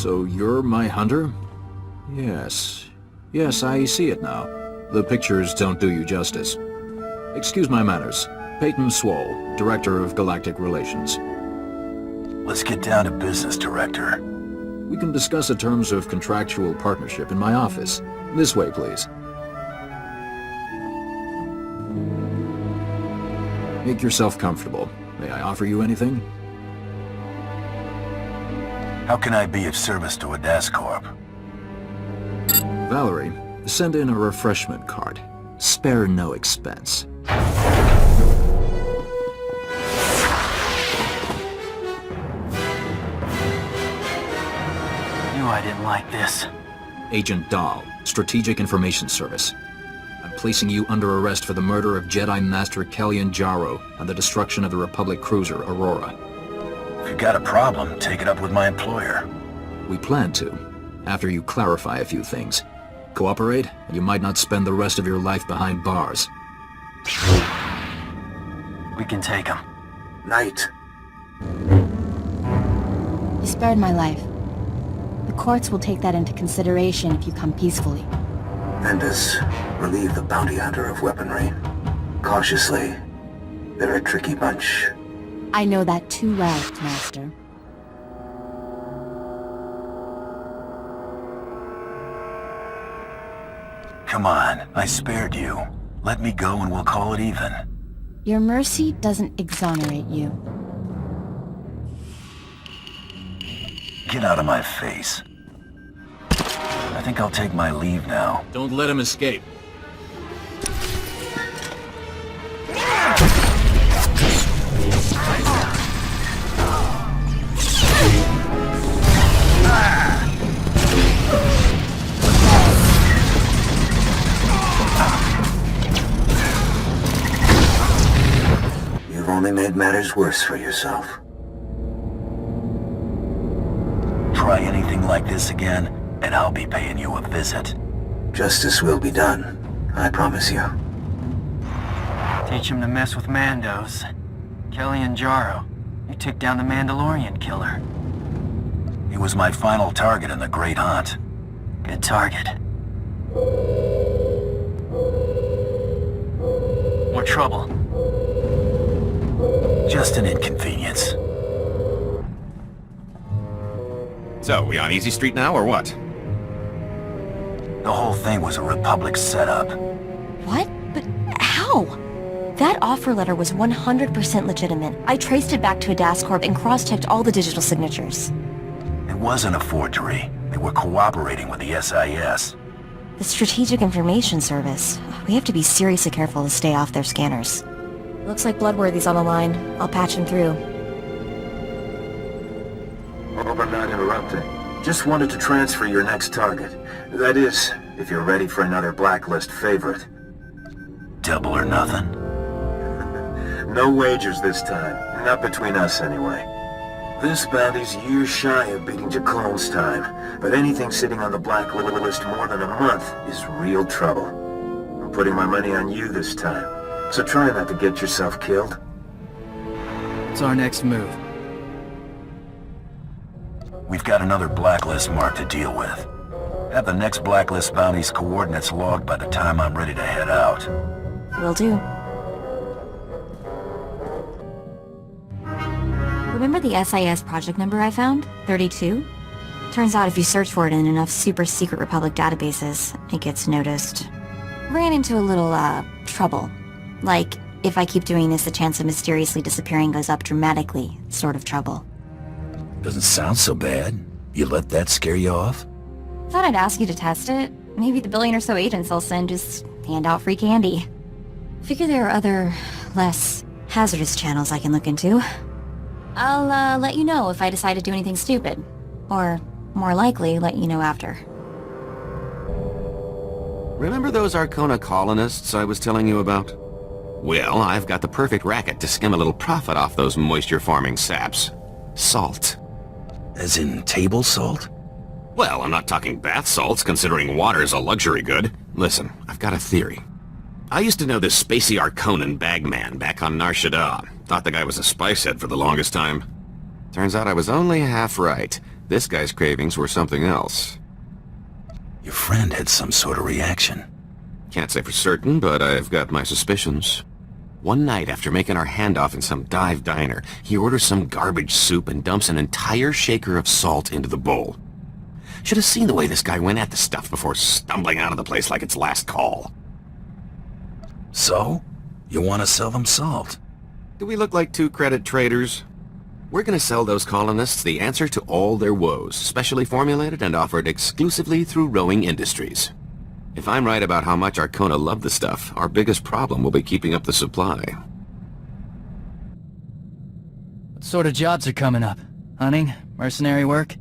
So you're my hunter? Yes. Yes, I see it now. The pictures don't do you justice. Excuse my manners. Peyton Swall, Director of Galactic Relations. Let's get down to business, Director. We can discuss the terms of contractual partnership in my office. This way, please. Make yourself comfortable. May I offer you anything? How can I be of service to Adass Corp? Valerie, send in a refreshment cart. Spare no expense. Knew I didn't like this. Agent Dahl, Strategic Information Service. I'm placing you under arrest for the murder of Jedi Master Kellyan Jarrow and the destruction of the Republic cruiser Aurora. If you got a problem, take it up with my employer. We plan to, after you clarify a few things. Cooperate, and you might not spend the rest of your life behind bars. We can take him. Knight. You spared my life. The courts will take that into consideration if you come peacefully. Mendes, relieve the bounty hunter of weaponry. Cautiously. They're a tricky bunch. I know that too well, Master. Come on, I spared you. Let me go and we'll call it even. Your mercy doesn't exonerate you. Get out of my face. I think I'll take my leave now. Don't let him escape. You've only made matters worse for yourself. Try anything like this again, and I'll be paying you a visit. Justice will be done. I promise you. Teach him to mess with Mandos. Kellyan Jarrow, you took down the Mandalorian killer. He was my final target in the Great Hunt. Good target. More trouble. Just an inconvenience. So, we on Easy Street now, or what? The whole thing was a Republic setup. What? But how? That offer letter was 100% legitimate. I traced it back to Adass Corp and cross-checked all the digital signatures. It wasn't a forgery. They were cooperating with the SIS. The Strategic Information Service. We have to be seriously careful to stay off their scanners. Looks like Bloodworthy's on the line. I'll patch him through. Hope I'm not interrupting. Just wanted to transfer your next target. That is, if you're ready for another blacklist favorite. Double or nothing. No wagers this time. Not between us, anyway. This bounty's years shy of beating Jacqueline time, but anything sitting on the blacklist more than a month is real trouble. I'm putting my money on you this time, so try not to get yourself killed. What's our next move? We've got another blacklist mark to deal with. Have the next blacklist bounty's coordinates logged by the time I'm ready to head out. Will do. Remember the SIS project number I found? 32? Turns out if you search for it in enough super-secret Republic databases, it gets noticed. Ran into a little, trouble. Like, if I keep doing this, the chance of mysteriously disappearing goes up dramatically, sort of trouble. Doesn't sound so bad. You let that scare you off? Thought I'd ask you to test it. Maybe the billion or so agents I'll send just hand out free candy. Figure there are other, less hazardous channels I can look into. I'll, let you know if I decide to do anything stupid. Or, more likely, let you know after. Remember those Arcona colonists I was telling you about? Well, I've got the perfect racket to skim a little profit off those moisture-farming saps. Salt. As in table salt? Well, I'm not talking bath salts, considering water's a luxury good. Listen, I've got a theory. I used to know this spacey Arconan bagman back on Nar Shaddaa. Thought the guy was a spice head for the longest time. Turns out I was only half right. This guy's cravings were something else. Your friend had some sort of reaction. Can't say for certain, but I've got my suspicions. One night after making our handoff in some dive diner, he orders some garbage soup and dumps an entire shaker of salt into the bowl. Should have seen the way this guy went at the stuff before stumbling out of the place like its last call. So? You want to sell them salt? Do we look like two-credit traders? We're gonna sell those colonists the answer to all their woes, specially formulated and offered exclusively through Rowing Industries. If I'm right about how much Arcona love the stuff, our biggest problem will be keeping up the supply. What sort of jobs are coming up? Hunting? Mercenary work?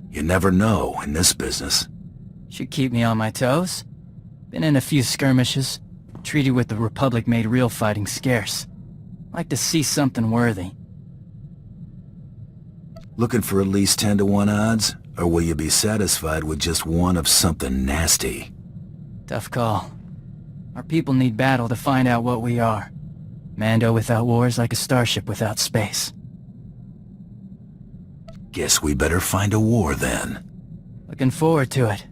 You never know in this business. Should keep me on my toes. Been in a few skirmishes. Treaty with the Republic made real fighting scarce. Like to see something worthy. Looking for at least 10-to-1 odds? Or will you be satisfied with just one of something nasty? Tough call. Our people need battle to find out what we are. Mando without war is like a starship without space. Guess we better find a war then. Looking forward to it.